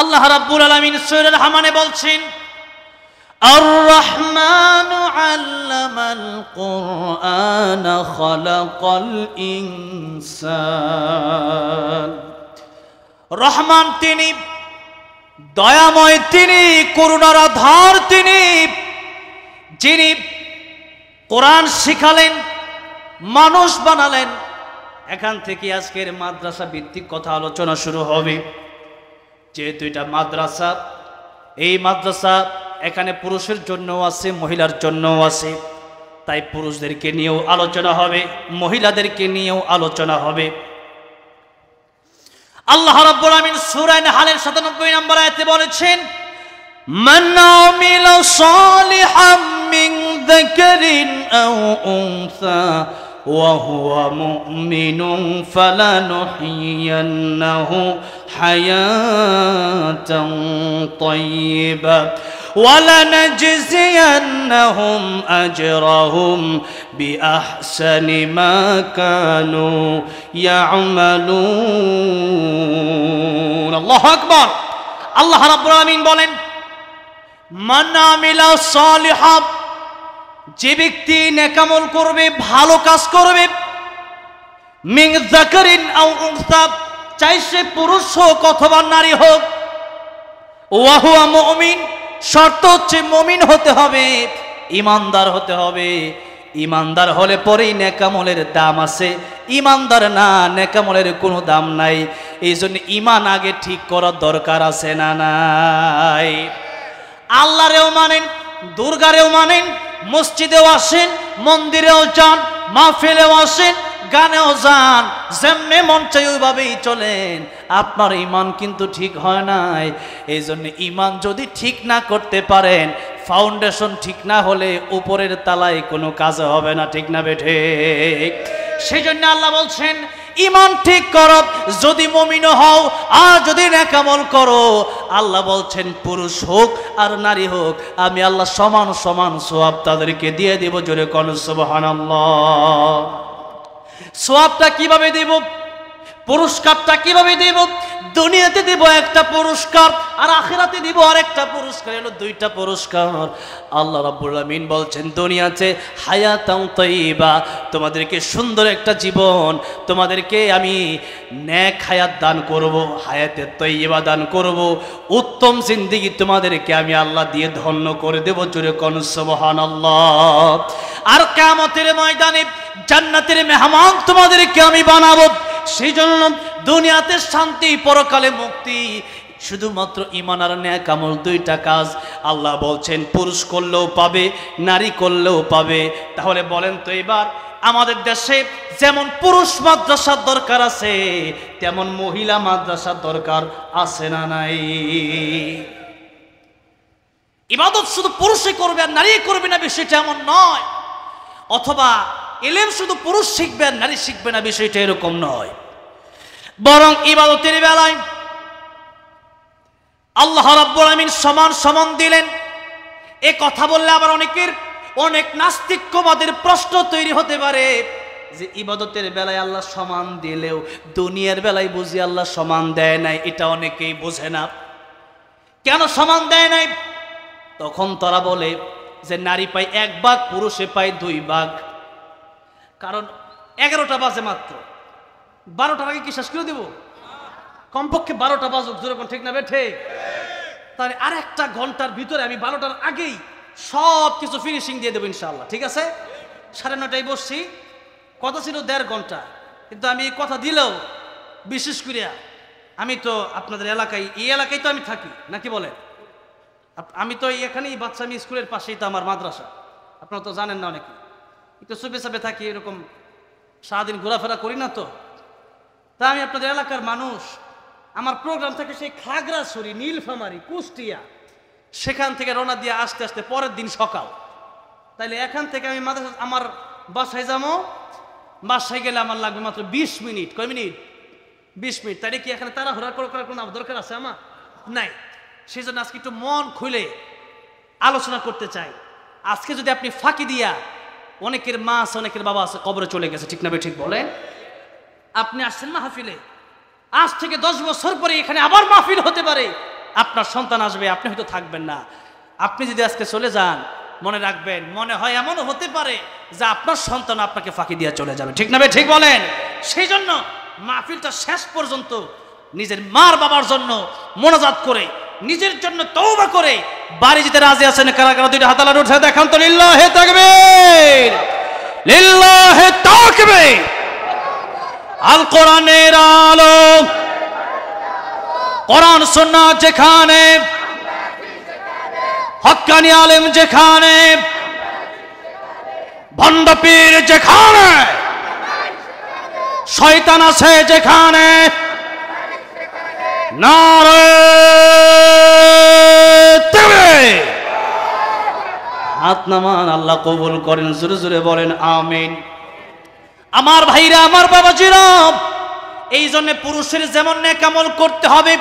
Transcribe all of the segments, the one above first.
আল্লাহ রাব্বুল আলামিন সূরা রহমানে বলছেন, আর-রহমানু আল্লামাল কুরআন খালাকাল ইনসান। রহমান তিনি, দয়াময় তিনি, করুণার আধার তিনি, যিনি কোরআন শিখালেন, মানুষ বানালেন। এখান থেকে আজকের মাদ্রাসা ভিত্তিক কথা আলোচনা শুরু হবে। যেহেতু এটা মাদ্রাসা, এই মাদ্রাসা এখানে পুরুষের জন্যও আছে, মহিলার জন্যও আছে, তাই পুরুষদেরকে নিয়েও আলোচনা হবে, মহিলাদেরকে নিয়েও আলোচনা হবে। আল্লাহ রাব্বুল আমিন সূরা নাহলের ৯৭ নম্বর আয়াতে বলেছেন, মান আমিলা সালিহাম মিন যাকারিন আও উনসা ওয়া হুয়া মুমিনুন ফালানুহইয়ান্নাহু হায়াতান তাইয়্যিবা ওয়ালানাজজিয়ান্নাহুম আজরাহুম বিআহসানি মা কানু ইয়ামালুন। আল্লাহু আকবার। আল্লাহ রাব্বুল আমিন বলেন, মান আমিলা সালিহান, যে ব্যক্তি নেক আমল করবে, ভালো কাজ করবে, মিন যাকারিন আও উনসা, চাই সে পুরুষ হোক অথবা নারী হোক, ওয়া হুয়া মুমিন, শর্ত হচ্ছে মুমিন হতে হবে, ঈমানদার হতে হবে। ঈমানদার হলে পরেই নেক আমলের দাম আছে, ঈমানদার না, নেক আমলের কোনো দাম নাই। এই জন্য ঈমান আগে ঠিক করার দরকার আছে না নাই? আল্লাহরেও মানেন, দুর্গারেও মানেন, মসজিদেও আসেন, মন্দিরেও যান, মাহফিলেও আসেন, গানেও যান, যেমনে মন চাই ওইভাবেই চলেন, আপনার ঈমান কিন্তু ঠিক হয় নাই। এই জন্য ঈমান যদি ঠিক না করতে পারেন, ফাউন্ডেশন ঠিক না হলে উপরের তালায় কোনো কাজ হবে না, ঠিক না বেঠে? সেই জন্য আল্লাহ বলছেন, ঈমান ঠিক করো যদি মুমিন হও, আর যদি নেক আমল করো, আল্লাহ বলছেন পুরুষ হোক আর নারী হোক, আমি আল্লাহ সমান সমান সওয়াব তাদেরকে দিয়ে দেব। জোরে কোন সুবহানাল্লাহ। সওয়াবটা কিভাবে দেব, পুরস্কারটা কিভাবে দেব? দুনিয়াতে দেব একটা পুরস্কার, আর আখিরাতে দেব আরেকটা পুরস্কার, হলো দুইটা পুরস্কার। আল্লাহ রাব্বুল আমিন বলছেন, দুনিয়াতে হায়াতান তাইয়্যিবা, তোমাদেরকে সুন্দর একটা জীবন, তোমাদেরকে আমি নেক হায়াত দান করব, হায়াতে তাইয়্যিবা দান করব, উত্তম জিন্দেগি তোমাদেরকে আমি আল্লাহ দিয়ে ধন্য করে দেব। জোরে কোন সুবহানাল্লাহ। আর কিয়ামতের ময়দানে জান্নাতের মেহমান তোমাদেরকে আমি বানাবো। সেই জন্য দুনিয়াতে শান্তি, পরকালে মুক্তি, শুধুমাত্র ঈমান আর নেক আমল, দুইটা কাজ। আল্লাহ বলছেন পুরুষ করলেও পাবে, নারী করলেও পাবে। তাহলে বলেন তো এবার, আমাদের দেশে যেমন পুরুষ মাদ্রাসার দরকার আছে, তেমন মহিলা মাদ্রাসার দরকার আছে না নাই? ইবাদত শুধু পুরুষই করবে আর নারী করবে না, বিষয়টা এমন নয়। অথবা ইলম শুধু পুরুষ শিখবে আর নারী শিখবে না, বিষয়টা এরকম নয়। বরং ইবাদতের বেলায় আল্লাহ রাব্বুল আমিন সমান সমান দিলেন। এ কথা বললে আবার অনেক নাস্তিক্যবাদের প্রশ্ন তৈরি হতে পারে যে ইবাদতের বেলায় আল্লাহ সমান দিলেও দুনিয়ার বেলায় বুঝি আল্লাহ সমান দেয় নাই। এটা অনেকেই বোঝে না। কেন সমান দেয় নাই? তখন তারা বলে যে নারী পায় 1 ভাগ, পুরুষে পায় 2 ভাগ। কারণ 11টা বাজে মাত্র, 12টার আগে কি শেষ করে দেব? কমপক্ষে 12টা বাজুক, যেরকম, ঠিক না বেঠে? তাহলে আর একটা ঘন্টার ভিতরে আমি 12টার আগেই সব কিছু ফিনিশিং দিয়ে দেবো ইনশাআল্লাহ। ঠিক আছে? 9:30টায় বসছি, কথা ছিল 1.5 ঘন্টা, কিন্তু আমি এই কথা দিলেও, বিশেষ করে আমি তো আপনাদের এলাকায়, এই এলাকায় তো আমি থাকি, নাকি বলেন? আমি তো এখানেই বাচ্চা, আমি স্কুলের পাশেই তো আমার মাদ্রাসা, আপনারা তো জানেন না, অনেকে একটু চুপে চাপে থাকি, এরকম সারাদিন ঘোরাফেরা করি না। তো তা আমি আপনাদের এলাকার মানুষ, আমার প্রোগ্রাম থাকে সেই খাগড়াছড়ি, নীলফামারী, কুষ্টিয়া, সেখান থেকে রওনা দিয়ে আসতে আসতে পরের দিন সকাল। তাইলে এখান থেকে আমি মাদ্রাসা, আমার বাসায় যাবো, বাসায় গেলে আমার লাগবে মাত্র 20 মিনিট। কয় মিনিট? 20 মিনিট। তাইলে কি এখানে তাড়াহুড়া করার কোনো দরকার আছে আমার? নাই। সেই জন্য আজকে একটু মন খুলে আলোচনা করতে চাই। আজকে যদি আপনি ফাঁকি দিয়া, অনেকের মা আছে, অনেকের বাবা আছে, কবরে চলে গেছে, ঠিক না বে ঠিক বলেন? আপনি আসছেন মাহফিলে, আজ থেকে 10 বছর পরে এখানে আবার মাহফিল হতে পারে, আপনার সন্তান আসবে, আপনি হয়তো থাকবেন না। আপনি যদি আজকে চলে যান, মনে রাখবেন, মনে হয় এমনও হতে পারে যে আপনার সন্তান আপনাকে ফাঁকি দিয়ে চলে যাবে। ঠিক না ভাই, ঠিক বলেন? সেই জন্য মাহফিলটা শেষ পর্যন্ত নিজের মার বাবার জন্য মোনাজাত করে, নিজের জন্য তওবা করে বাড়ি যেতে রাজি আছেন? কারা কারা দুইটা হাত আল্লাহর উঠে দেখান তো। লিল্লাহি তাকবীর, লিল্লাহি তাকবীর। আল কোরআনের আলো, কোরআন সুন্নাহ যেখানে, হক্কানি আলেম যেখানে, ভণ্ড পীর যেখানে, শয়তান আছে যেখানে, নারে তাকবীর। হাত নামান, আল্লাহ কবুল করেন। জোরে জোরে বলেন আমিন। আমার ভাইরা, আমার বাবাজিরা, এই জন্য পুরুষের যেমন নেকামল করতে হবে,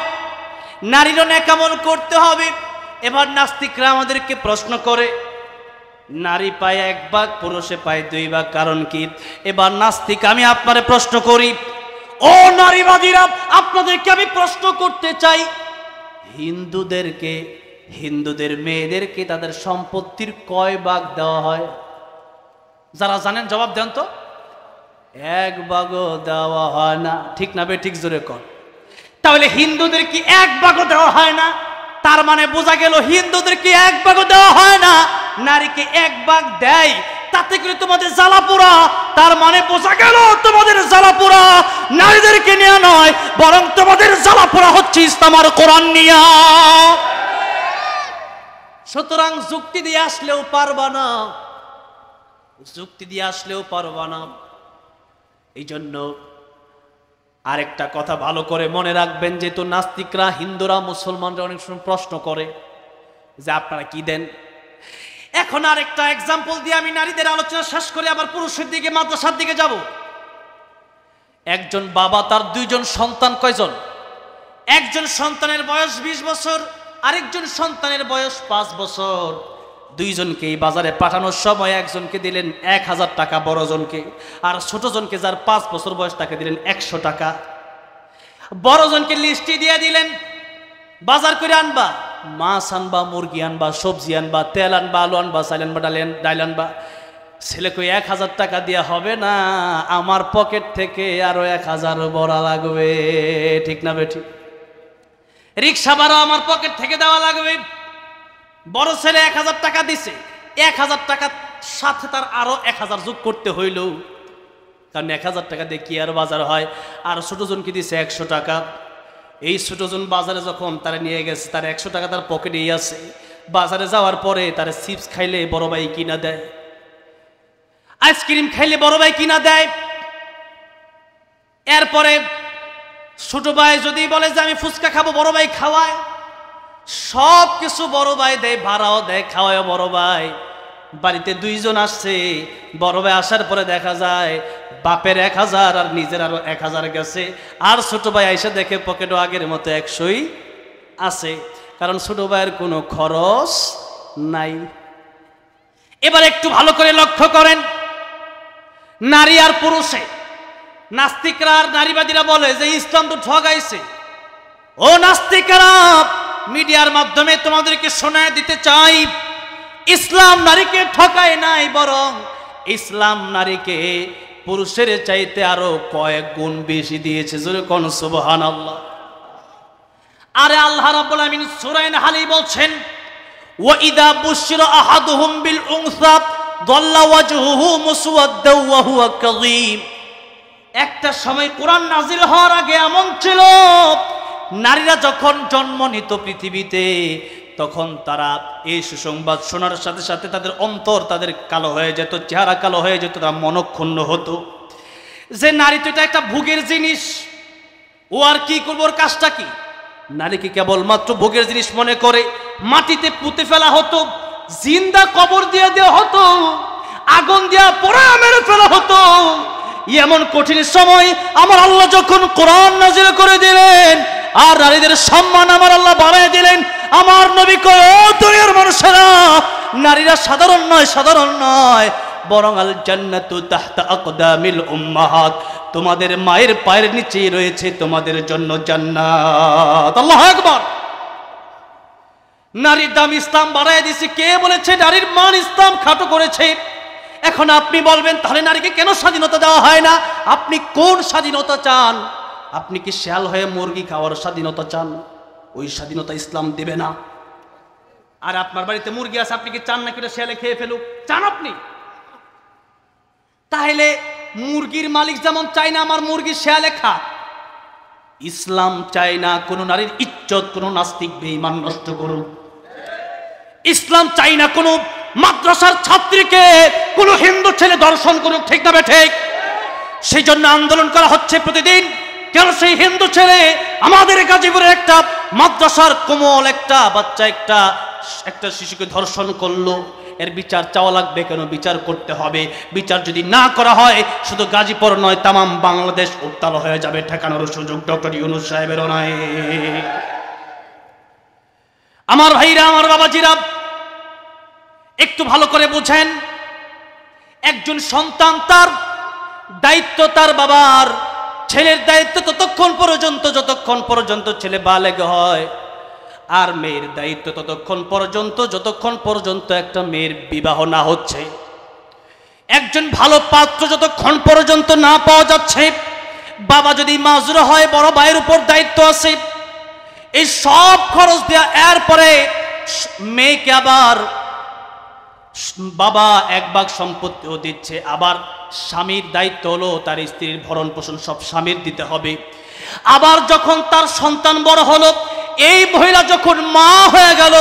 নারীরও নেকামল করতে হবে। এবার নাস্তিকরা আমাদেরকে প্রশ্ন করে, নারী পায় 1 ভাগ, পুরুষে পায় 2 ভাগ, কারণ কি? এবার নাস্তিক আমি আপনারে প্রশ্ন করি, ও নারীবাদীরা, আপনাদেরকে আমি প্রশ্ন করতে চাই, হিন্দুদের মেয়েদেরকে তাদের সম্পত্তির কয় ভাগ দেওয়া হয়? যারা জানেন জবাব দেন তো। 1 ভাগও দেওয়া হয় না। ঠিক না বে ঠিক? জোরে কর। তাহলে হিন্দুদের কি 1 ভাগও দেওয়া হয় না? তার মানে বোঝা গেল হিন্দুদেরকে 1 ভাগও দেওয়া হয় না, নারীকে 1 ভাগ দেয়। তাতে করে তোমাদের জ্বালাপোড়া। তার মানে বোঝা গেল তোমাদের জ্বালাপোড়া নারীদেরকে নিয়ে নয়, বরং তোমাদের জ্বালাপোড়া হচ্ছে ইসলাম আর কোরআন নিয়া। সুতরাং যুক্তি দিয়ে আসলেও পারবা না, যুক্তি দিয়ে আসলেও পারবা না। এই জন্য আরেকটা কথা ভালো করে মনে রাখবেন, যেহেতু নাস্তিকরা, হিন্দুরা, মুসলমানরা অনেক সময় প্রশ্ন করে যে আপনারা কি দেন। এখন আরেকটা এক্সাম্পল দিয়ে আমি নারীদের আলোচনা শেষ করে আবার পুরুষের দিকে, মাদ্রাসার দিকে যাব। একজন বাবা, তার 2 জন সন্তান। কয়জন? একজন সন্তানের বয়স 20 বছর, আরেকজন সন্তানের বয়স 5 বছর। 2 জনকে এই বাজারে পাঠানোর সময় একজনকে দিলেন 1000 টাকা বড় জনকে, আর ছোট জনকে যার 5 বছর বয়স তাকে দিলেন 100 টাকা। বড় জনকে লিস্টি দিয়ে দিলেন, বাজার করে আনবা, মাছ আনবা, মুরগি আনবা, সবজি আনবা, তেল আনবা, আলু আনবা, চাল আনবা, ডাল আনবা। ছেলেকে 1000 টাকা দেওয়া হবে না, আমার পকেট থেকে আরো 1000 বড়া লাগবে। ঠিক না বেঠি? রিক্সা ভাড়া আমার পকেট থেকে দেওয়া লাগবে। বড় ছেলে 1000 টাকা দিছে, 1000 টাকার সাথে তার আরো 1000 যোগ করতে হইল, কারণ 1000 টাকা দিয়ে কি আর বাজার হয়। আর ছোট জনকে দিছে 100 টাকা। এই ছোট জন বাজারে যখন তারা নিয়ে গেছে, তার 100 টাকা তার পকেটেই আছে। বাজারে যাওয়ার পরে তার চিপস খাইলে বড় ভাই কিনা দেয়, আইসক্রিম খাইলে বড় ভাই কিনা দেয়। এরপরে ছোট ভাই যদি বলে যে আমি ফুচকা খাবো, বড় ভাই খাওয়ায়। সব কিছু বড় ভাই দেয়, ভাড়াও দেয়, খাওয়ায় বড় ভাই। বাড়িতে 2 জন আসছে, বড় ভাই আসার পরে দেখা যায় বাপের 1000 আর নিজের আরো 1000 গেছে, আর ছোট ভাই এসে দেখে পকেটও আগের মতো 100ই আছে, কারণ ছোট ভাইয়ের কোনো খরচ নাই। এবার একটু ভালো করে লক্ষ্য করেন, নারী আর পুরুষে নাস্তিকরা আর নারীবাদীরা বলে যে ইসলাম তো ঠগাইছে। ও নাস্তিকরা, মিডিয়ার মাধ্যমে তোমাদেরকে শোনায় দিতে চাই, ইসলাম নারীকে ঠকায় নাই, বরং ইসলাম নারীকে পুরুষের চাইতে আরো কয়েক গুণ বেশি দিয়েছে। জোরে কোন সুবহানাল্লাহ। আরে আল্লাহ রাব্বুল আমিন সূরা নাহলে বলছেন, ওয়া ইদা বুশিরা আহাদুহুম বিল উনসা দাল্লা ওয়াজহুহু মুসওয়াদ্দাও ওয়া হুয়া কাযীম। একটা সময় কোরআন নাজিল হওয়ার আগে এমন ছিল, নারীরা যখন জন্ম নিত পৃথিবীতে, তখন তারা এই সুসংবাদ শোনার সাথে সাথে তাদের অন্তর তাদের কালো হয়ে যেত, চেহারা কালো হয়ে যেত, তারা মনক্ষুণ্ণ হতো যে নারী তো এটা একটা ভোগের জিনিস, ও আর কি করবো, ওর কাজটা কি? নারীকে কেবলমাত্র ভোগের জিনিস মনে করে মাটিতে পুঁতে ফেলা হতো, জিন্দা কবর দিয়ে দেওয়া হতো, আগুন দিয়া পোড়া মেরে ফেলা হতো। এমন কঠিন সময় আমার আল্লাহ যখন কোরআন নাজিল করে দিলেন, আর নারীদের সম্মান আমার আল্লাহ বাড়ায় দিলেন, আমার নবী কয়, ও দুনিয়ার মানুষেরা, নারীরা সাধারণ নয়, সাধারণ নয়, বরং আল জান্নাতু তাহতা আকদামিল উম্মাহাত, তোমাদের মায়ের পায়ের নিচেই রয়েছে তোমাদের জন্য জান্নাত। আল্লাহু আকবার। নারীর দাম ইসলাম বাড়ায় দিছে। কে বলেছে নারীর মান ইসলাম খাটো করেছে? এখন আপনি বলবেন তাহলে নারীকে কেন স্বাধীনতা দেওয়া হয় না? আপনি কোন স্বাধীনতা চান? আপনি কি শেয়াল হয়ে মুরগি খাওয়ার স্বাধীনতা চান? ওই স্বাধীনতা ইসলাম দেবে না। আর আপনার বাড়িতে মুরগি আছে, আপনি কি চান না কিনা শেয়ালে খেয়ে ফেলুক? চান আপনি? তাহলে মুরগির মালিক যেমন চায় না আমার মুরগি শেয়ালে খা, ইসলাম চায় না কোন নারীর ইজ্জত কোন নাস্তিক বেঈমান নষ্ট করুক। ইসলাম চাই না কোন মাদ্রাসার ছাত্রীকে কোন হিন্দু ছেলে দর্শন করুক, ঠিক না ঠিক? সেই জন্য আন্দোলন করা হচ্ছে প্রতিদিন। কেন সেই হিন্দু ছেলে আমাদের গাজীপুরের একটা মাদ্রাসার কোমল একটা বাচ্চা একটা শিশুকে ধর্ষণ করলো, এর বিচার চাওয়া লাগবে। কেন বিচার করতে হবে? বিচার যদি না করা হয় শুধু গাজীপুর নয়, তামাম বাংলাদেশ উত্তাল হয়ে যাবে। ঠেকানোর সুযোগ ডক্টর ইউনূস সাহেবেরও নয়। আমার ভাইরা, আমার বাবাজিরা, একটু ভালো করে বুঝেন। একজন সন্তান তার দায়িত্ব তার বাবার, ছেলের দায়িত্ব ততক্ষণ পর্যন্ত যতক্ষণ পর্যন্ত ছেলে বালেগ হয়, আর মেয়ের দায়িত্ব ততক্ষণ পর্যন্ত যতক্ষণ পর্যন্ত একটা মেয়ের বিবাহ না হচ্ছে। একজন ভালো পাত্র যতক্ষণ পর্যন্ত না পাওয়া যাচ্ছে, বাবা যদি মাজুর হয় বড় ভাইয়ের উপর দায়িত্ব আছে এই সব খরচ দেয়া। এরপরে মেয়েকে আবার বাবা এক ভাগ সম্পত্তিও দিচ্ছে, আবার স্বামীর দায়িত্ব হলো তার স্ত্রীর ভরণ পোষণ সব স্বামীর দিতে হবে। আবার যখন তার সন্তান বড় হলো, এই মহিলা যখন মা হয়ে গেল,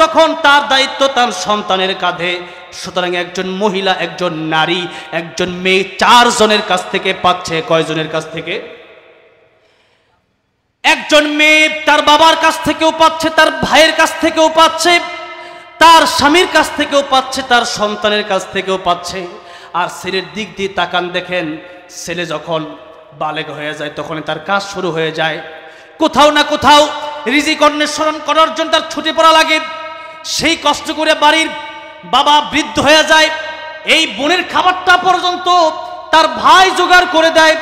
তখন তার দায়িত্ব তার সন্তানের কাঁধে। সুতরাং একজন মহিলা, একজন নারী, একজন মেয়ে 4 জনের কাছ থেকে পাচ্ছে। কয়জনের কাছ থেকে? একজন মেয়ে তার বাবার কাছ থেকেও পাচ্ছে, তার ভাইয়ের কাছ থেকেও পাচ্ছে, তার স্বামীর কাছ থেকেও পাচ্ছে, তার সন্তানের কাছ থেকেও পাচ্ছে। আর ছেলের দিক দিয়ে তাকান, দেখেন ছেলে যখন বালেগ হয়ে যায় তখন তার কাজ শুরু হয়ে যায়। কোথাও না কোথাও রিজিক অন্বেষণ করার জন্য তার ছুটে পড়া লাগে। সেই কষ্ট করে বাড়ির বাবা বৃদ্ধ হয়ে যায়, এই বোনের খাবারটা পর্যন্ত তার ভাই জোগাড় করে দেয়।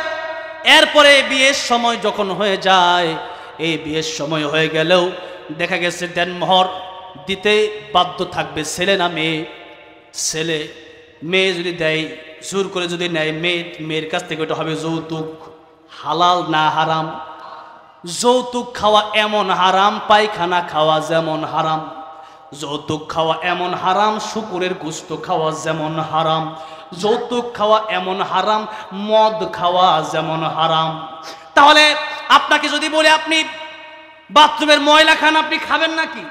এরপরে বিয়ের সময় যখন হয়ে যায়, এই বিয়ের সময় হয়ে গেলেও দেখা গেছে দেনমোহর দিতে বাধ্য থাকবে ছেলে না মেয়ে। ছেলে মেয়ে যদি দেয়, জোর করে যদি নেয়, মেয়ের কাছ থেকে ওটা হবে যৌতুক। হালাল না হারাম? যৌতুক খাওয়া এমন হারাম, পায়খানা খাওয়া যেমন হারাম, যৌতুক খাওয়া এমন হারাম, শুকুরের গোশত খাওয়া যেমন হারাম, যৌতুক খাওয়া এমন হারাম, মদ খাওয়া যেমন হারাম। তাহলে আপনাকে যদি বলে আপনি বাথরুমের ময়লা খান, আপনি খাবেন নাকি?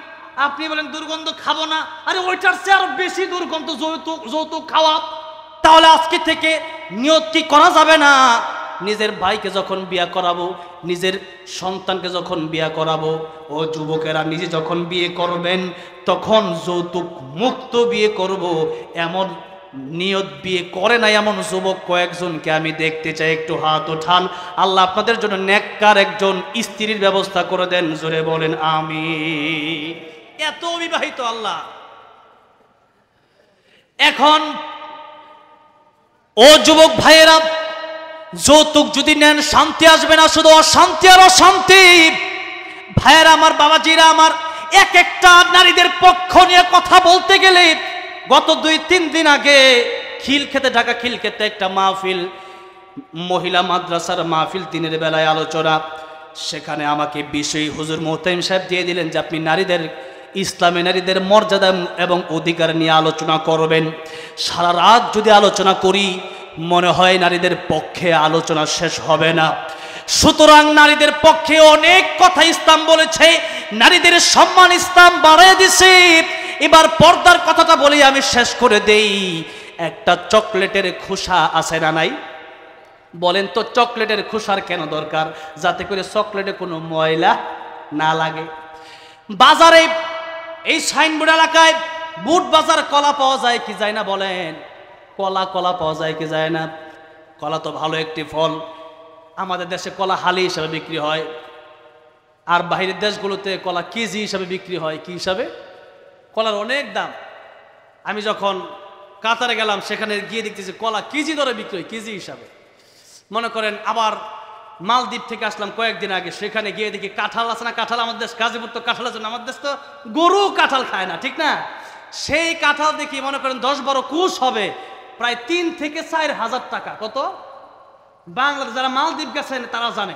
আপনি বলেন দুর্গন্ধ খাবো না। আরে ওইটার চেয়ে আরো বেশি দুর্গন্ধ যৌতুক খাওয়া। তাহলে আজকে থেকে নিয়ত কি করা যাবে না? নিজের ভাইকে যখন বিয়ে করাবো, নিজের সন্তানকে যখন বিয়ে করাবো, ও যুবকেরা নিজে যখন বিয়ে করবেন তখন যৌতুক মুক্ত বিয়ে করব, এমন নিয়ত বিয়ে করে না এমন যুবক কয়েকজনকে আমি দেখতে চাই। একটু হাত ওঠান। আল্লাহ আপনাদের জন্য নেককার একজন স্ত্রীর ব্যবস্থা করে দেন। জোরে বলেন আমিন। এত অবিবাহিত আল্লাহ। এখন ও যুবক ভাইয়েরা, যৌতুক যদি নেন শান্তি আসবে না, শুধু অশান্তি আর অশান্তি। ভাইয়েরা আমার, বাবাজিরা আমার, এক একটা নারীদের পক্ষ নিয়ে কথা বলতে গেলে গত 2-3 দিন আগে ঢাকা খিলক্ষেতে একটা মাহফিল, মহিলা মাদ্রাসার মাহফিল, দিনের বেলায় আলোচনা। সেখানে আমাকে বিষয় হুজুর মোহতামিম সাহেব দিয়ে দিলেন যে আপনি ইসলামে নারীদের মর্যাদা এবং অধিকার নিয়ে আলোচনা করবেন। সারা রাত যদি আলোচনা করি মনে হয় নারীদের পক্ষে আলোচনা শেষ হবে না। সুতরাং নারীদের পক্ষে অনেক কথা ইসলাম বলেছে, নারীদের সম্মান ইসলাম বাড়িয়ে দিছে। এবার পর্দার কথাটা বলি, আমি শেষ করে দেই। একটা চকলেটের খোসা আছে না নাই? বলেন তো চকলেটের খোসার কেন দরকার? যাতে করে চকলেটে কোনো ময়লা না লাগে। বাজারে এই সাইনবোর্ড এলাকায় বুট বাজার কলা পাওয়া যায় কি যায় না? বলেন কলা পাওয়া যায় কি যায় না? কলা তো ভালো একটি ফল। আমাদের দেশে কলা হালি হিসাবে বিক্রি হয়, আর বাইরের দেশগুলোতে কলা কেজি হিসাবে বিক্রি হয়। কি হিসাবে? কলার অনেক দাম। আমি যখন কাতারে গেলাম সেখানে গিয়ে দেখতেছি কলা কেজি দরে বিক্রি হয়, কেজি হিসাবে। মনে করেন আবার মালদ্বীপ থেকে আসলাম কয়েকদিন আগে, সেখানে গিয়ে দেখি কাঁঠাল আছে না, কাঁঠাল আমাদের দেশ গাজীপুর তো কাঁঠাল আছে না, আমাদের দেশ তো গরু কাঁঠাল খায় না, ঠিক না? সেই কাঁঠাল দেখি মনে করেন 10-12 কুশ হবে, প্রায় 3 থেকে 4 হাজার টাকা। কত? বাংলাদেশ যারা মালদ্বীপ গেছেন তারা জানে,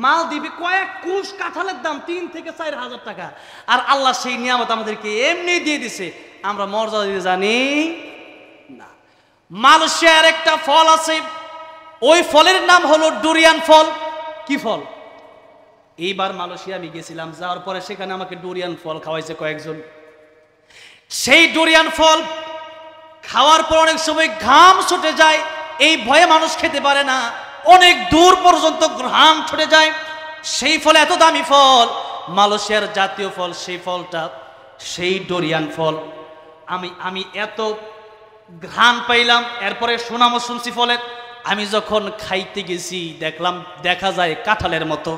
মালদ্বীপে কয়েক কুশ কাঁঠালের দাম 3 থেকে 4 হাজার টাকা। আর আল্লাহ সেই নিয়ামত আমাদেরকে এমনি দিয়ে দিছে, আমরা মর্যাদা দিয়ে জানি না। মালয়েশিয়ার একটা ফল আছে, ওই ফলের নাম হলো ডুরিয়ান ফল। কি ফল? এইবার মালয়েশিয়া আমি গেছিলাম, যাওয়ার পরে সেখানে আমাকে ডুরিয়ান ফল খাওয়াইছে কয়েকজন। সেই ডুরিয়ান ফল খাওয়ার পর অনেক সময় ঘাম ছুটে যায়, এই ভয়ে মানুষ খেতে পারে না, অনেক দূর পর্যন্ত ঘাম ছুটে যায়। সেই ফল এত দামি ফল, মালয়েশিয়ার জাতীয় ফল সেই ফলটা, সেই ডুরিয়ান ফল। আমি এত ঘ্রাণ পাইলাম, এরপরে সুনামও শুনছি ফলের। আমি যখন খাইতে গেছি দেখলাম, দেখা যায় কাঁঠালের মতো,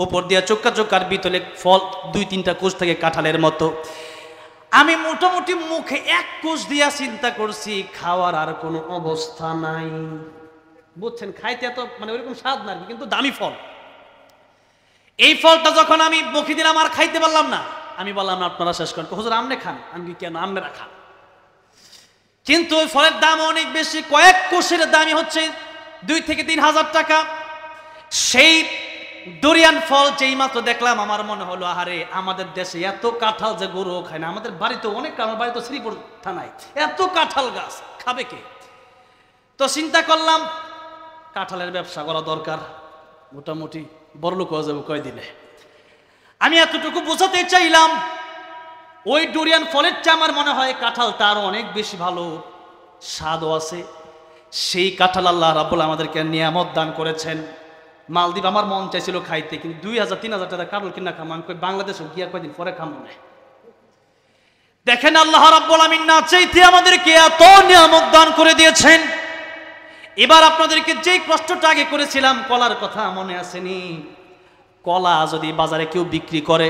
উপর দিয়া চোক্কা চোক্কার ভিতরে ফল 2-3টা কোষ থেকে কাঁঠালের মতো। আমি মোটামুটি মুখে 1 কোষ দিয়া চিন্তা করছি, খাওয়ার আর কোনো অবস্থা নাই। বুঝছেন, খাইতে এত মানে ওইরকম স্বাদ না, কিন্তু দামি ফল। এই ফলটা যখন আমি মুখে দিলাম আর খাইতে পারলাম না, আমি বললাম না আপনারা শেষ করেন। হুজুর আপনি খান। আমি কেন, আপনারা খান। কিন্তু ওই ফলের দাম অনেক বেশি, কয়েক কোষের দামই হচ্ছে 2 থেকে 3 হাজার টাকা। সেই ডুরিয়ান ফল যেই মাত্র দেখলাম, আমার মনে হলো আরে আমাদের দেশে এত কাঁঠাল যে গরু খায় না, আমাদের বাড়িতে অনেক, আমার বাড়িতে শ্রীপুর থানায় এত কাঁঠাল গাছ, খাবে কে? তো চিন্তা করলাম কাঁঠালের ব্যবসা করা দরকার, মোটামুটি বড়লোক হয়ে যাবো কয়দিনে। আমি এতটুকু বোঝাতে চাইলাম, ওই ডুরিয়ান ফলের চেয়ে আমার মনে হয় কাঁঠালটা আরো অনেক বেশি ভালো, স্বাদও আছে। সেই কাঁঠাল আল্লাহ রাব্বুল আমাদেরকে নিয়ামত দান করেছেন। মালদ্বীপ আমার মন চাইছিল খাইতে, কিন্তু 2000-3000 টাকা কাঁঠাল কিনা খাম। আমি কই বাংলাদেশে গিয়া কয়দিন পরে খামো না। দেখেন আল্লাহ রাব্বুল আমিন না চাইতে আমাদেরকে এত নিয়ামত দান করে দিয়েছেন। এবার আপনাদেরকে যেই প্রশ্নটা আগে করেছিলাম, কলার কথা মনে আসেনি? কলা যদি বাজারে কেউ বিক্রি করে,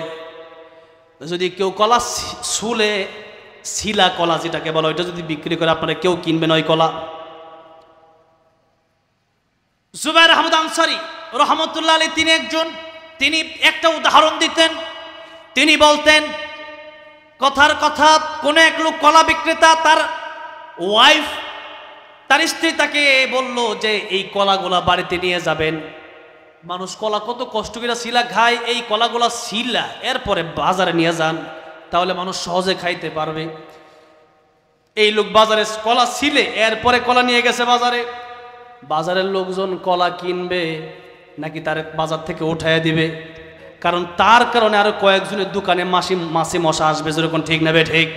যদি কেউ কলা শুলে, শিলা কলা যেটাকে বলা, ওইটা যদি বিক্রি করে, আপনারা কেউ কিনবেন ওই কলা? জুবাইর আহমদ আনসারী রহমতুল্লাহ আলাইহি তিনি একটা উদাহরণ দিতেন। তিনি বলতেন, কথার কথা, কোন এক লোক কলা বিক্রেতা, তার ওয়াইফ, তার স্ত্রী তাকে বলল যে এই কলাগুলা বাড়িতে নিয়ে যাবেন। মানুষ কলা কত কষ্ট করে শিলা খায়, এই কলাগুলা শিলা এরপরে বাজারে নিয়ে যান, তাহলে মানুষ সহজে খাইতে পারবে। এই লোক বাজারে কলা ছিলে, এরপরে কলা নিয়ে গেছে বাজারে। বাজারের লোকজন কলা কিনবে নাকি তার বাজার থেকে উঠাইয়া দিবে? কারণ তার কারণে আরো কয়েকজনের দোকানে মাছি মশা আসবে, যেরকম ঠিক নেবে ঠিক।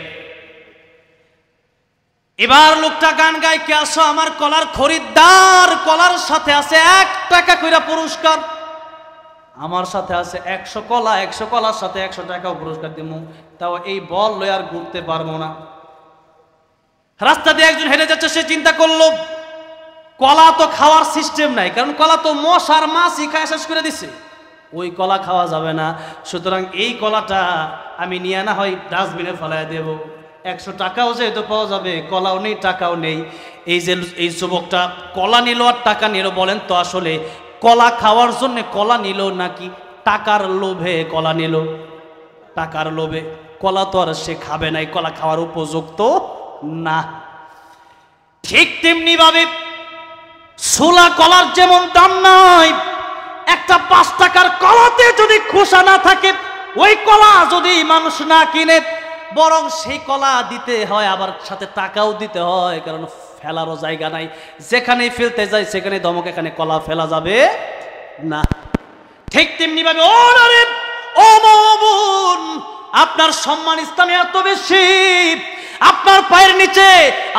এবার লোকটা গান গায়, কে আসো আমার কলার খরিদ্দার, কলার সাথে আছে 1 টাকা কইরা পুরস্কার, আমার সাথে আছে 100 কলা, 100 কলার সাথে 100 টাকাও পুরস্কার দিব, তাও এই বল লয়ে আর ঘুরতে পারবো না। রাস্তা দিয়ে একজন হেঁটে যাচ্ছে, সে চিন্তা করলো কলা তো খাওয়ার সিস্টেম নাই, কারণ কলা তো মশার মাছি খায় শেষ করে দিছে, ওই কলা খাওয়া যাবে না। সুতরাং এই কলাটা আমি নিয়ে না হয় ডাস্টবিনে ফেলাইয়া দেব, 100 টাকাও যেহেতু পাওয়া যাবে, কলাও নেই টাকাও নেই। এই যুবকটা কলা নিল আর টাকা নিল, বলেন তো আসলে কলা খাওয়ার জন্য কলা নিল নাকি টাকার লোভে কলা নিল? টাকার লোভে। কলা তো আর সে খাবে নাই, কলা খাওয়ার উপযুক্ত না। ঠিক তেমনি ভাবে ছোলা কলার যেমন দাম নাই, একটা 5 টাকার কলাতে যদি খোসা না থাকে, ওই কলা যদি মানুষ না কিনে, বরং সেই কলা দিতে হয়, আবার সাথে টাকাও দিতে হয়, কারণ ফেলারও জায়গা নাই। যেখানেই ফেলতে যায় সেখানে ধমক, এখানে কলা ফেলা যাবে না। ঠিক তেমনি ভাবে ও নারী, ও বোন, আপনার সম্মান ইসলামে এত বেশি, আপনার পায়ের নিচে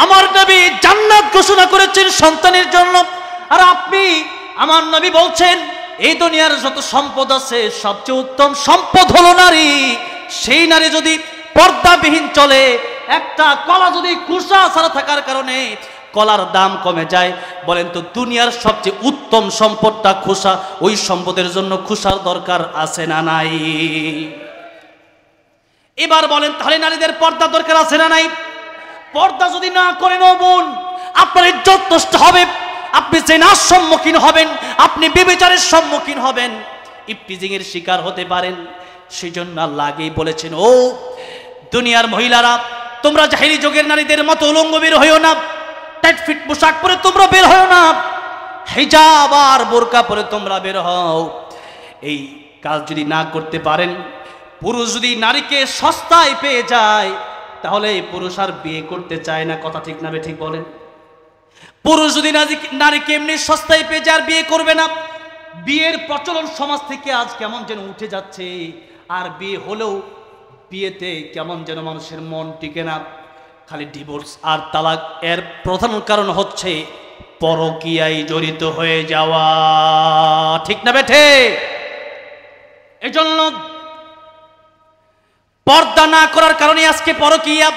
আমার নবী জান্নাত ঘোষণা করেছেন সন্তানের জন্য, আর আপনি, আমার নবী বলছেন এই দুনিয়ার যত সম্পদ আছে সবচেয়ে উত্তম সম্পদ হলো নারী। সেই নারী যদি পর্দাবিহীন চলে, একটা কলা যদি খোসা ছাড়া থাকার কারণে কলার দাম কমে যায়, বলেন তো দুনিয়ার সবচেয়ে উত্তম সম্পদটা খোসা, ওই সম্পদের জন্য খোসার দরকার আছে না নাই? এবার বলেন তাহলে নারীদের পর্দা দরকার আছে না নাই? পর্দা যদি না করেন ও বোন, আপনার ইজ্জত নষ্ট হবে, আপনি জিনার সম্মুখীন হবেন, আপনি ব্যভিচারের সম্মুখীন হবেন, ইফতিজিং এর শিকার হতে পারেন। সেজন্য আল্লাহ আগেই বলেছেন, ও দুনিয়ার মহিলারা, তোমরা জাহেলি যুগের নারীদের মতো উলঙ্গ বের হইও না, টাইট ফিট পোশাক পরে তোমরা বের হইও না, হিজাব আর বোরকা পরে তোমরা বের হও। এই কাজ যদি না করতে পারেন, পুরুষ যদি নারীকে সস্তায় পেয়ে যায়, তাহলে পুরুষ আর বিয়ে করতে চায় না। কথা ঠিক না ঠিক বলেন? পুরুষ যদি নারীকে এমনি সস্তায় পেয়ে যায় আর বিয়ে করবে না। বিয়ের প্রচলন সমাজ থেকে আজ কেমন যেন উঠে যাচ্ছে, আর বিয়ে হলেও বিয়েতে কেমন যেন মানুষের মন টিকে না, খালি ডিভোর্স আর তালাক। এর প্রধান কারণ হচ্ছে পরকীয়ায় জড়িত হয়ে যাওয়া। ঠিক না বেঠে? এজন্য পর্দা না করার কারণে আজকে পরকীয়া,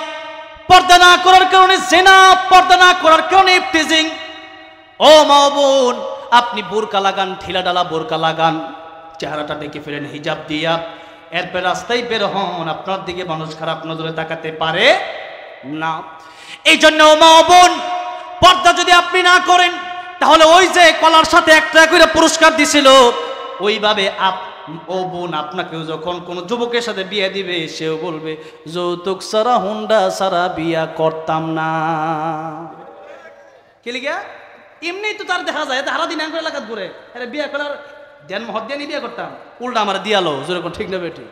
পর্দা না করার কারণে জিনা, পর্দা না করার কারণে ইফতিজিং। ও মা বোন, আপনি বোরকা লাগান, ঢিলা ডালা বোরকা লাগান, চেহারাটা ঢেকে ফেলেন হিজাব দিয়া, এরপর রাস্তায় বের হন, আপনার দিকে মানুষ খারাপ নজরে তাকাতে পারে না। এই জন্য মা বোন, পর্দা যদি আপনি না করেন, তাহলে ওই যে কলার সাথে একটা করে পুরস্কার দিছিল, ওইভাবে ও বোন আপনাকেও যখন কোনো যুবকের সাথে বিয়ে দিবে, সেও বলবে যৌতুক সারা হুন্ডা সারা বিয়া করতাম না। কে লিগা? এমনি তো তার দেখা যায় হারা দিন আঙ্গুল এলাকাত ঘুরে, আরে বিয়া করার ধ্যান মহৎ দিয়ে বিয়ে করতাম, উল্টা আমার দিয়ালো যেরকম। ঠিক না বেটি?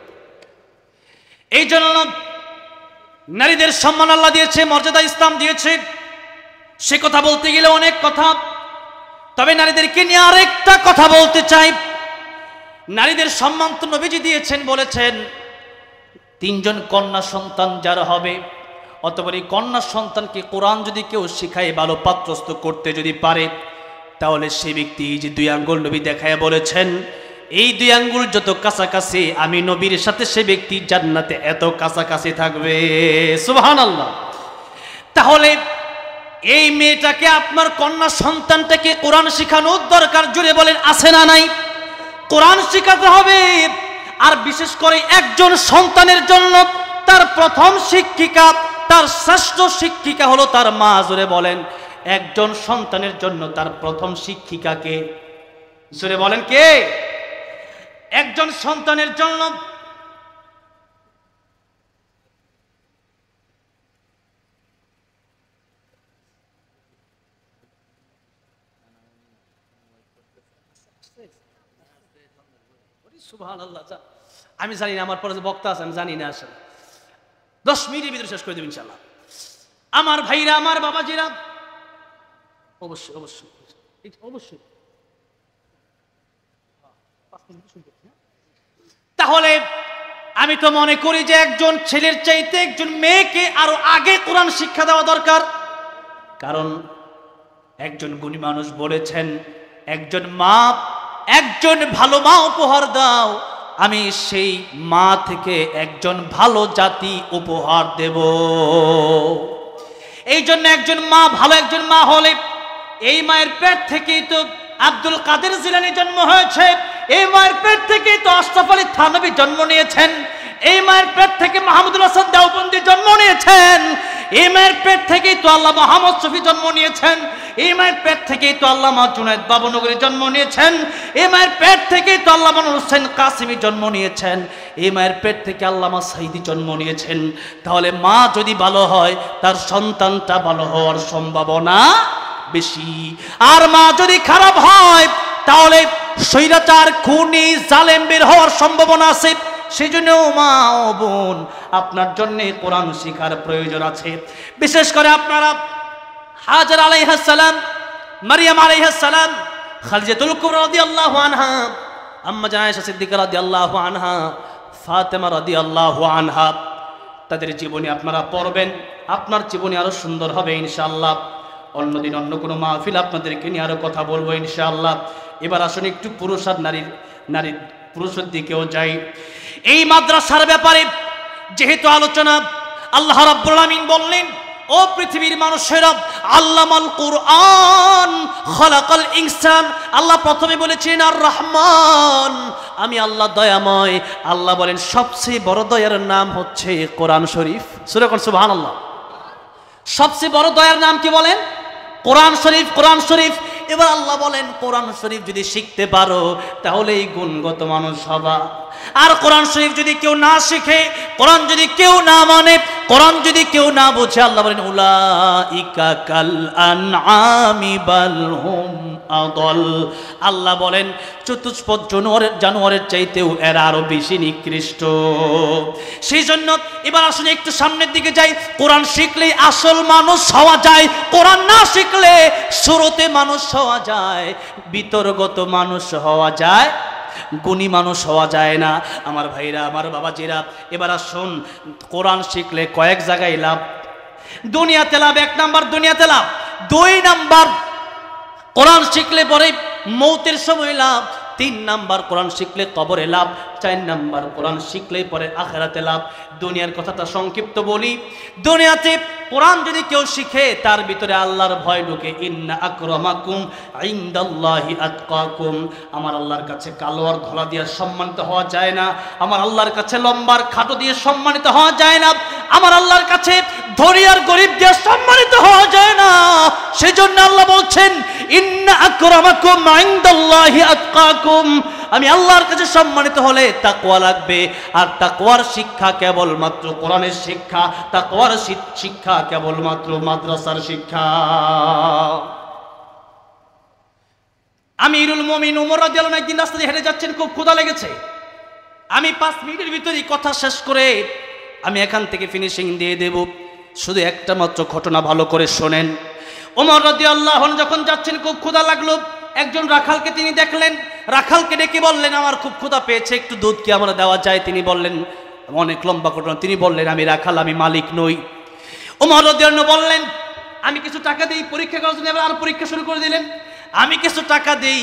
এই জন্য নারীদের সম্মান আল্লাহ দিয়েছে, মর্যাদা ইসলাম দিয়েছে। সে কথা বলতে গেলে অনেক কথা, তবে নারীদেরকে নিয়ে আরেকটা কথা বলতে চাই। নারীদের সম্মান তো নবীজি দিয়েছেন, বলেছেন 3 জন কন্যা সন্তান যার হবে, অতঃপর এই কন্যা সন্তানকে কোরআন যদি কেউ শিখায়, ভালো পাত্রস্থ করতে যদি পারে, তাহলে সে ব্যক্তি যে 2 আঙ্গুল নবী দেখায় বলেছেন, এই 2 আঙ্গুল যত কাছাকাছি আমি নবীর সাথে, সে ব্যক্তি জান্নাতে এত কাছাকাছি থাকবে। সুবহানাল্লাহ। তাহলে এই মেয়েটাকে, আপনার কন্যা সন্তানটাকে কোরআন শিখানোর দরকার, জুড়ে বলেন আছে না নাই? কোরআন শিখাতে হবে। আর বিশেষ করে একজন সন্তানের জন্য তার প্রথম শিক্ষিকা, তার শ্রেষ্ঠ শিক্ষিকা হলো তার মা। জোরে বলেন, একজন সন্তানের জন্য তার প্রথম শিক্ষিকাকে, জোরে বলেন কে? একজন সন্তানের জন্য সুবহানাল্লাহ। আমি জানি না, আমার পরে যে বক্তা আছে আমি জানি না, আসলে 10 মিনিটের ভিতরে শেষ করে দেব ইনশাআল্লাহ। আমার ভাইরা, আমার বাবাজিরা, অবশ্যই অবশ্যই অবশ্যই। তাহলে আমি তো মনে করি যে একজন ছেলের চাইতে একজন মেয়েকে আরো আগে কোরআন শিক্ষা দেওয়া দরকার। কারণ একজন গুণী মানুষ বলেছেন, একজন মা, একজন ভালো মা উপহার দাও, আমি সেই মা থেকে একজন ভালো জাতি উপহার দেব। এই জন্য একজন মা, ভালো একজন মা হলে, এই মায়ের পেট থেকেই তো আব্দুল কাদের জিলানী জন্ম হয়েছে, এই মায়ের পেট থেকেই তো আশরাফ আলী থানভী জন্ম নিয়েছেন, এই মায়ের পেট থেকে মাহমুদুল হাসান দেওবন্দি জন্ম নিয়েছেন, এই মায়ের পেট থেকেই তো আল্লাহ মোহাম্মদ শফি জন্ম নিয়েছেন, এই মায়ের পেট থেকেই তো আল্লামা জুনায়েদ বাবনগরী জন্ম নিয়েছেন, এই মায়ের পেট থেকেই তো আল্লামা নূর হোসেন কাসিমি জন্ম নিয়েছেন, এই মায়ের পেট থেকে আল্লামা সাইদি জন্ম নিয়েছেন। তাহলে মা যদি ভালো হয়, তার সন্তানটা ভালো হওয়ার সম্ভাবনা বেশি। আর মা যদি খারাপ হয়, তাহলে স্বৈরাচার, খুনি, জালেম বের হওয়ার সম্ভাবনা আছে। সেই জন্য মা ও বোন, আপনার জন্য কোরআন শিখার প্রয়োজন আছে। বিশেষ করে আপনারা হাজার আলাইহিস সালাম, মারিয়াম আলাইহিস সালাম, খাদিজাতুল কুবরা রাদিয়াল্লাহু আনহা, আম্মা জান আয়েশা সিদ্দিকা রাদিয়াল্লাহু আনহা, ফাতেমা রাদিয়াল্লাহু আনহা, তাদের জীবনী আপনারা পড়বেন, আপনার জীবনী আরো সুন্দর হবে ইনশাআল্লাহ। অন্যদিন অন্য কোনো মাহফিল আপনাদেরকে নিয়ে আরো কথা বলবো ইনশাআল্লাহ। এবার আসুন একটু পুরুষ আর পুরুষের দিকেও যাই। এই মাদ্রাসার ব্যাপারে যেহেতু আলোচনা, আল্লাহ রাব্বুল আলামিন বললেন, ও পৃথিবীর মানুষেরা, আল্লামাল কুরআন খালাকাল ইনসান। আল্লাহ প্রথমে বলেছেন আর রহমান, আমি আল্লাহ দয়াময়। আল্লাহ বলেন সবচেয়ে বড় দয়ার নাম হচ্ছে কোরআন শরীফ। সূরা সুবহানাল্লাহ। সবচেয়ে বড় দয়ার নাম কি বলেন? কোরআন শরীফ। কোরআন শরীফ এবার আল্লাহ বলেন কোরআন শরীফ যদি শিখতে পারো তাহলে এই গুণগত মানুষ হবা। আর কোরআন শরীফ যদি কেউ না শিখে, কোরআন যদি কেউ না মানে, কোরআন যদি কেউ না বোঝে, আল্লাহ বলেন উলাইকা কাল আনআমি বাল হুম আদল। আল্লাহ বলেন চতুষ্পদ জানোয়ারের চাইতেও এরা আরো বেশি নিকৃষ্ট। সেই জন্য এবার আসুন একটু সামনের দিকে যাই। কোরআন শিখলেই আসল মানুষ হওয়া যায়, কোরআন না শিখলে শুরুতে মানুষ হওয়া যায়, বিতর্গত মানুষ হওয়া যায়, গুণী মানুষ হওয়া যায় না। আমার ভাইরা, আমার বাবাজিরা, এবার আসুন কোরআন শিখলে কয়েক জায়গায় লাভ। দুনিয়াতে লাভ, 1 নাম্বার দুনিয়াতে লাভ। 2 নাম্বার কোরআন শিখলে পরে মৌতের সময় লাভ। 3 নাম্বার কোরআন শিখলে কবরে লাভ। 4 নাম্বার কোরআন শিখলে পরে আখিরাতে লাভ। দুনিয়ার কথাটা সংক্ষিপ্ত বলি, দুনিয়াতে কোরআন যদি কেউ শিখে তার ভিতরে আল্লাহর ভয় ঢুকে। ইন্না আকরামাকুম ইনদাল্লাহি আতকাকুম। আমার আল্লাহর কাছে কালো আর ধলা দিয়ে সম্মানিত হওয়া যায় না। আমার আল্লাহর কাছে লম্বার খাটো দিয়ে সম্মানিত হওয়া যায় না। আমার আল্লাহর কাছে ধনী আর গরিব দিয়ে সম্মানিত হওয়া যায় না। সেজন্য আল্লাহ বলছেন ইন্না আকরামাকুম ইনদাল্লাহি আতকাকুম। আমি আল্লাহর কাছে সম্মানিত হলে তাকওয়া লাগবে। আর তাকওয়ার শিক্ষা কেবলমাত্র কোরআনের শিক্ষা, তাকওয়ার শিক্ষা কেবলমাত্র মাদ্রাসার শিক্ষা। আমিরুল মুমিনিন ওমর রাদিয়াল্লাহু আনহু একদিন রাস্তা দিয়ে হেঁটে যাচ্ছেন, খুব ক্ষুধা লেগেছে। আমি 5 মিনিটের ভিতরেই কথা শেষ করে আমি এখান থেকে ফিনিশিং দিয়ে দেব। শুধু একটা মাত্র ঘটনা ভালো করে শোনেন। ওমর রাদিয়াল্লাহু আনহু যখন যাচ্ছেন, খুব ক্ষুধা লাগলো। একজন রাখালকে তিনি দেখলেন, রাখালকে ডেকে বললেন আমার খুব ক্ষুধা পেয়েছে, একটু দুধ কি আমরা দেওয়া যায়? তিনি বললেন, অনেক লম্বা ঘটনা, তিনি বললেন আমি রাখাল, আমি মালিক নই। ওমর রাদিয়াল্লাহু আনহু বললেন আমি কিছু টাকা দিই পরীক্ষা করার জন্য। এবার আর পরীক্ষা শুরু করে দিলেন। আমি কিছু টাকা দিই,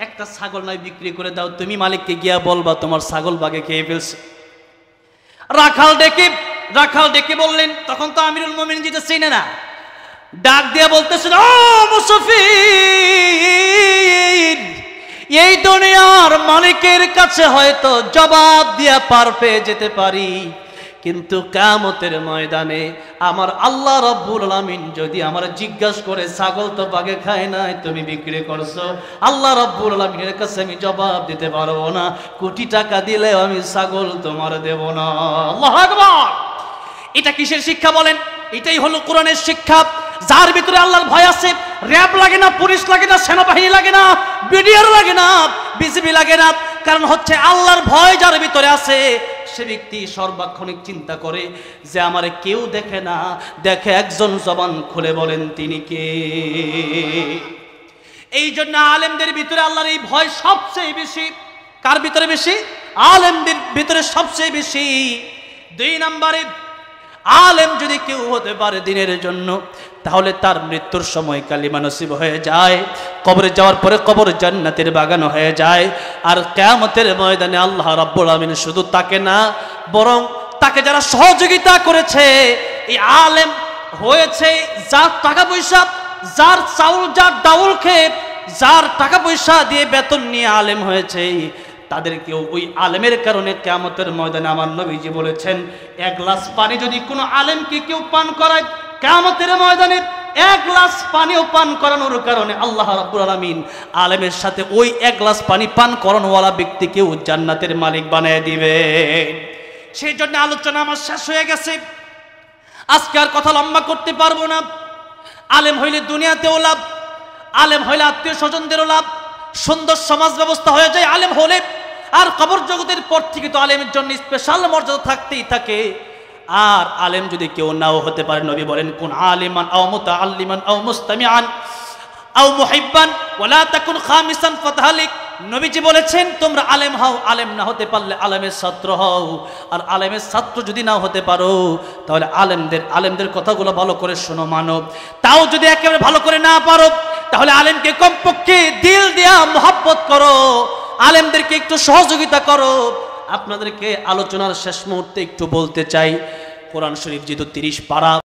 একটা ছাগল নয় বিক্রি করে দাও, তুমি মালিককে গিয়া বলবা তোমার ছাগল বাগে খেয়ে ফেলছে। রাখাল ডেকে বললেন, তখন তো আমিরুল মুমিনিন যেটা চিনে না, ডাক দিয়ে বলতেছেন ও মুসাফির, এই দুনিয়ার মালিকের কাছে হয়তো জবাব দিয়া পার পেয়ে যেতে পারি, কিন্তু কিয়ামতের ময়দানে আমার আল্লাহ রাব্বুল আলামিন যদি আমার জিজ্ঞাসা করে ছাগল তো বাগে খায় নাই, তুমি বিক্রি করছো, আল্লাহ রাব্বুল আলামিনের কাছে আমি জবাব দিতে পারবো না। কোটি টাকা দিলেও আমি ছাগল তোমার দেব না। আল্লাহু আকবার। এটা কিসের শিক্ষা বলেন? এটাই হলো কোরআনের শিক্ষা। যার ভিতরে আল্লাহর ভয় আছে, র‍্যাব লাগে না, পুলিশ লাগে না, সেনাবাহিনী লাগে না, বিডিআর লাগে না, বিজিবি লাগে না। কারণ হচ্ছে আল্লাহর ভয় যার ভিতরে আছে, সে ব্যক্তি সর্বক্ষণিক চিন্তা করে যে আমারে কেউ দেখে না, দেখে একজন, জবান খুলে বলেন তিনি কে। এই জন্য আলেমদের ভিতরে আল্লাহর এই ভয় সবচেয়ে বেশি। কার ভিতরে বেশি? আলেমদের ভিতরে সবচেয়ে বেশি। 2 নম্বরে আলেম যদি কেউ হতে পারে দিনের জন্য, তাহলে তার মৃত্যুর সময় কালিমা নসিব হয়ে যায়, কবরে যাওয়ার পরে কবর জান্নাতের বাগান হয়ে যায়। আর কিয়ামতের ময়দানে আল্লাহ রাব্বুল আলামিন শুধু তাকে না, বরং তাকে যারা সহযোগিতা করেছে, এই আলেম হয়েছে যার টাকা পয়সা, যার চাউল, যার ডাউল খেয়ে, যার টাকা পয়সা দিয়ে বেতন নিয়ে আলেম হয়েছে, তাদেরকেও ওই আলেমের কারণে কিয়ামতের ময়দানে আমার নবীজি বলেছেন 1 গ্লাস পানি যদি কোনো আলেমকে কেউ পান করায়, কিয়ামতের ময়দানে 1 গ্লাস পানিও পান করানোর কারণে আল্লাহ রাব্বুল আলামিন আলেমের সাথে ওই 1 গ্লাস পানি পান করানোওয়ালা ব্যক্তিকেও জান্নাতের মালিক বানিয়ে দিবে। সেই জন্য আলোচনা আমার শেষ হয়ে গেছে, আজকে আর কথা লম্বা করতে পারবো না। আলেম হইলে দুনিয়াতেও লাভ, আলেম হইলে আত্মীয় স্বজনদেরও লাভ, সুন্দর সমাজ ব্যবস্থা হয়ে যায় আলেম হলে। আর কবর জগতের পর থেকে তো আলেমের জন্য স্পেশাল মর্যাদা থাকতেই থাকে। আর আলেম যদি কেউ নাও হতে পারে, নবী বলেন কুন আলিমান আও মুতাআল্লিমান আও মুস্তামিআন আও মুহিব্বান ওয়ালা তাকুন খামিসান ফাতাহলিক। নবীজি বলেছেন তোমরা আলেম হও, আলেম না হতে পারলে আলেমের ছাত্র হও। আর আলেমের ছাত্র যদি নাও হতে পারো, তাহলে আলেমদের কথাগুলো ভালো করে শোনো, মানো। তাও যদি একেবারে ভালো করে না পারো, তাহলে আলেমকে কমপক্ষে দিল দিয়া মহব্বত করো, আলেমদেরকে একটু সহযোগিতা করো। আপনাদেরকে আলোচনার শেষ মুহূর্তে একটু বলতে চাই, কোরআন শরীফ যেহেতু 30 পারা।